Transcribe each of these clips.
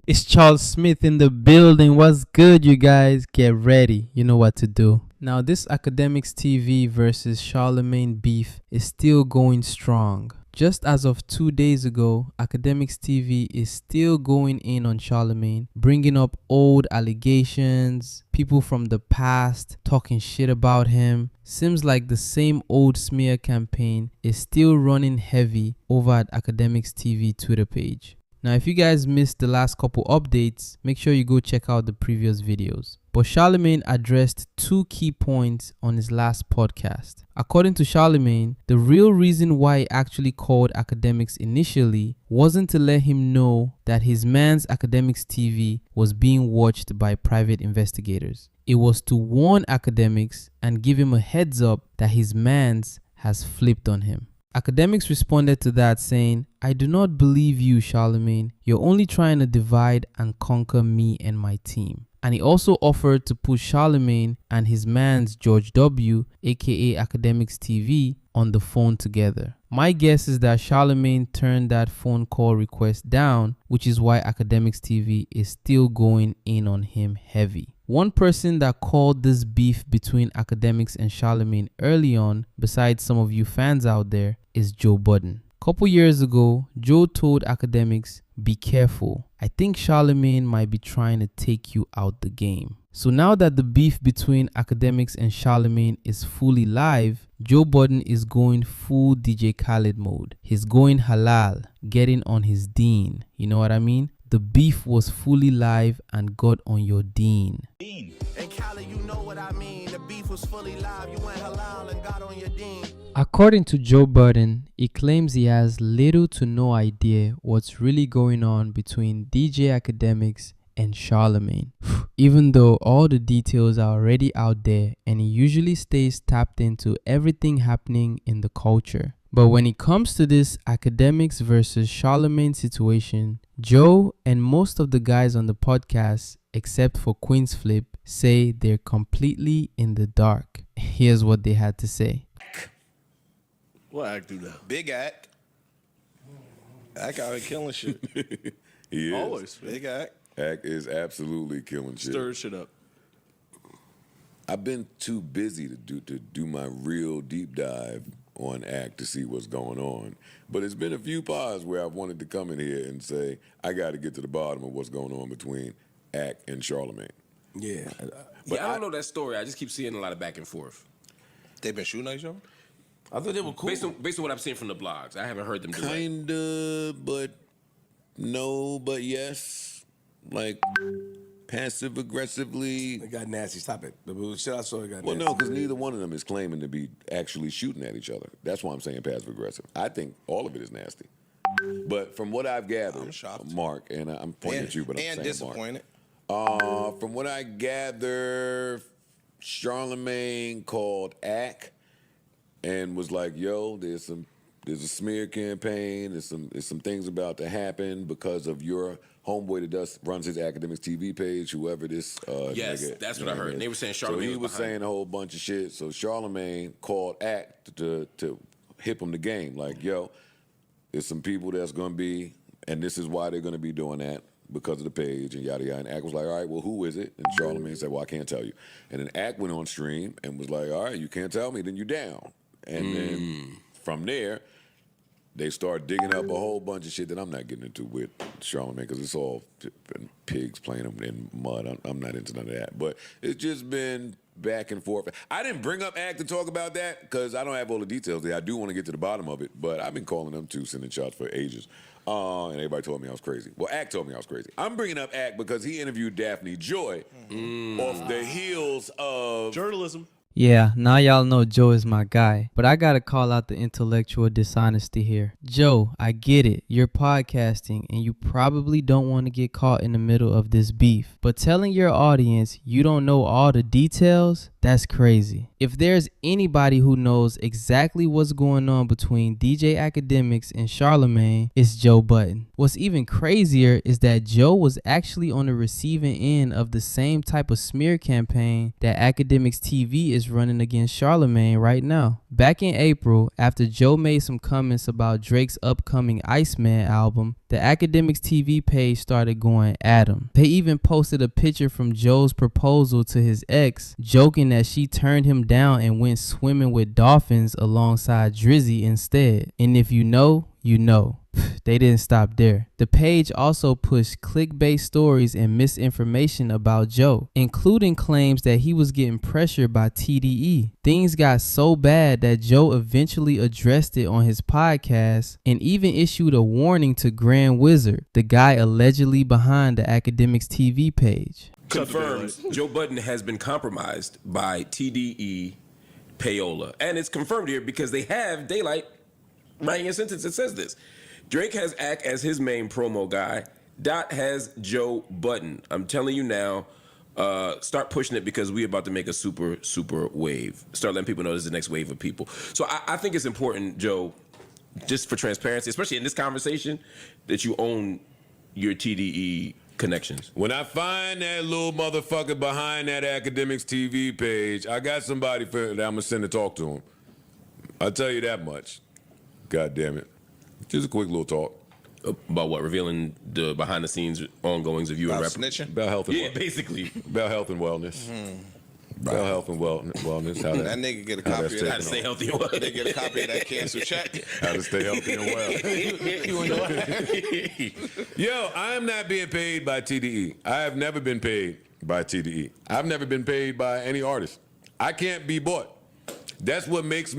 It's Charles Smith in the building. What's good, you guys? Get ready. You know what to do. Now, this Akademiks TV versus Charlamagne beef is still going strong. Just as of 2 days ago, Akademiks TV is still going in on Charlamagne, bringing up old allegations, people from the past talking shit about him. Seems like the same old smear campaign is still running heavy over at Akademiks TV Twitter page. Now, if you guys missed the last couple updates, make sure you go check out the previous videos. But Charlamagne addressed two key points on his last podcast. According to Charlamagne, the real reason why he actually called Akademiks initially wasn't to let him know that his man's Akademiks TV was being watched by private investigators. It was to warn Akademiks and give him a heads up that his man's has flipped on him. Akademiks responded to that saying, "I do not believe you, Charlamagne. You're only trying to divide and conquer me and my team." And he also offered to put Charlamagne and his man's George W, aka Akademiks TV, on the phone together. My guess is that Charlamagne turned that phone call request down, which is why Akademiks TV is still going in on him heavy. One person that called this beef between Akademiks and Charlamagne early on, besides some of you fans out there, is Joe Budden. Couple years ago, Joe told Akademiks, "Be careful. I think Charlamagne might be trying to take you out the game." So now that the beef between Akademiks and Charlamagne is fully live, Joe Budden is going full DJ Khaled mode. He's going halal, getting on his deen. You know what I mean? The beef was fully live and got on your deen. And Cali, you know what I mean. The beef was fully live. You went halal and got on your deen. According to Joe Budden, he claims he has little to no idea what's really going on between DJ Akademiks and Charlamagne, even though all the details are already out there and he usually stays tapped into everything happening in the culture. But when it comes to this Akademiks versus Charlamagne situation, Joe and most of the guys on the podcast, except for Queen's Flip, say they're completely in the dark. Here's what they had to say. What act do that? Big act. Act out here killing shit. He is. Always. Big act. Act is absolutely killing shit. Stir shit up. I've been too busy to do my real deep dive on Act to see what's going on. But it's been a few pods where I've wanted to come in here and say, I got to get to the bottom of what's going on between Act and Charlamagne. Yeah. But I don't know that story. I just keep seeing a lot of back and forth. They been shooting at each other? I thought they were cool. Based on what I've seen from the blogs. I haven't heard them do that. Kinda, but no, but yes. Like, passive aggressively. It got nasty. Stop it. The shit I saw, it got Well, nasty. no, because neither one of them is claiming to be actually shooting at each other. That's why I'm saying passive aggressive. I think all of it is nasty. But from what I've gathered, I'm shocked. Mark, and I'm pointing at you, but I'm saying disappointed. Mark. From what I gather, Charlamagne called Ack and was like, "Yo, there's a smear campaign. There's some things about to happen because of your homeboy that runs his Akademiks TV page, whoever this Yes, nigga, that's what I heard. is." They were saying So Charlamagne he was was behind saying a whole bunch of shit. So Charlamagne called Act to hip him the game. Like, yo, there's some people that's going to be, and this is why they're going to be doing that because of the page and yada yada. And Act was like, all right, well, who is it? And Charlamagne said, well, I can't tell you. And then Act went on stream and was like, all right, you can't tell me, then you down. And then from there, they start digging up a whole bunch of shit that I'm not getting into with Charlamagne because it's all pigs playing them in mud. I'm not into none of that. But it's just been back and forth. I didn't bring up Act to talk about that because I don't have all the details there. I do want to get to the bottom of it, but I've been calling them two sending shots for ages. And everybody told me I was crazy. Well, Act told me I was crazy. I'm bringing up Act because he interviewed Daphne Joy off the heels of Journalism. Yeah, now y'all know Joe is my guy, but I gotta call out the intellectual dishonesty here. Joe, I get it. You're podcasting and you probably don't want to get caught in the middle of this beef, but telling your audience you don't know all the details, that's crazy. If there's anybody who knows exactly what's going on between DJ Akademiks and Charlamagne, it's Joe Budden. What's even crazier is that Joe was actually on the receiving end of the same type of smear campaign that Akademiks TV is running against Charlamagne right now. Back in April, after Joe made some comments about Drake's upcoming Iceman album, the Akademiks TV page started going at him. They even posted a picture from Joe's proposal to his ex, joking that she turned him down and went swimming with dolphins alongside Drizzy instead. And if you know, you know. They didn't stop there. The page also pushed clickbait stories and misinformation about Joe, including claims that he was getting pressured by TDE. Things got so bad that Joe eventually addressed it on his podcast and even issued a warning to Grand Wizard, the guy allegedly behind the Akademiks TV page. Confirms Joe Budden has been compromised by TDE payola. And it's confirmed here because they have daylight writing a sentence that says this. Drake has Ak as his main promo guy. Dot has Joe Budden. I'm telling you now, start pushing it because we're about to make a super wave. Start letting people know this is the next wave of people. So I think it's important, Joe, just for transparency, especially in this conversation, that you own your TDE connections. When I find that little motherfucker behind that Akademiks TV page, I got somebody that I'm gonna send to talk to him. I'll tell you that much. God damn it. Just a quick little talk. About what? Revealing the behind the scenes ongoings of you and rapper? Snitching? About health and Yeah, basically. About health and wellness. About health and wellness. How That nigga get a copy of How to that. stay healthy and well. They get a copy of that cancer check. How to stay healthy and well. Yo, I am not being paid by TDE. I have never been paid by TDE. I've never been paid by any artist. I can't be bought. That's what makes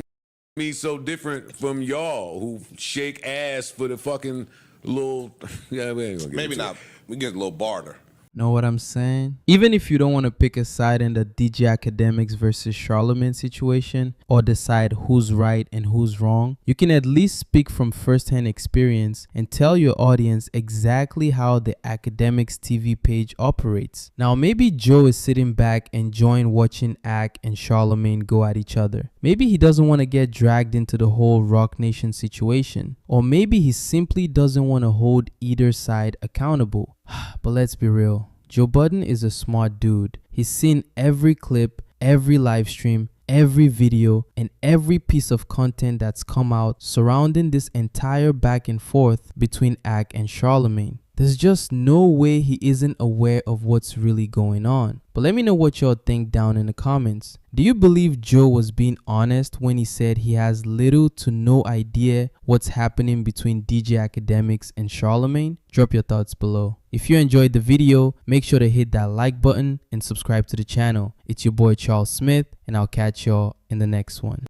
me so different from y'all who shake ass for the fucking little. Yeah, we ain't gonna get Maybe into not. We get a little barter. Know what I'm saying? Even if you don't want to pick a side in the DJ Akademiks versus Charlamagne situation or decide who's right and who's wrong, you can at least speak from first-hand experience and tell your audience exactly how the Akademiks TV page operates. Now, maybe Joe is sitting back enjoying watching Ak and Charlamagne go at each other. Maybe he doesn't want to get dragged into the whole Rock Nation situation. Or maybe he simply doesn't want to hold either side accountable. But let's be real. Joe Budden is a smart dude. He's seen every clip, every live stream, every video, and every piece of content that's come out surrounding this entire back and forth between Ak and Charlamagne. There's just no way he isn't aware of what's really going on. But let me know what y'all think down in the comments. Do you believe Joe was being honest when he said he has little to no idea what's happening between DJ Akademiks and Charlamagne? Drop your thoughts below. If you enjoyed the video, make sure to hit that like button and subscribe to the channel. It's your boy Charles Smith, and I'll catch y'all in the next one.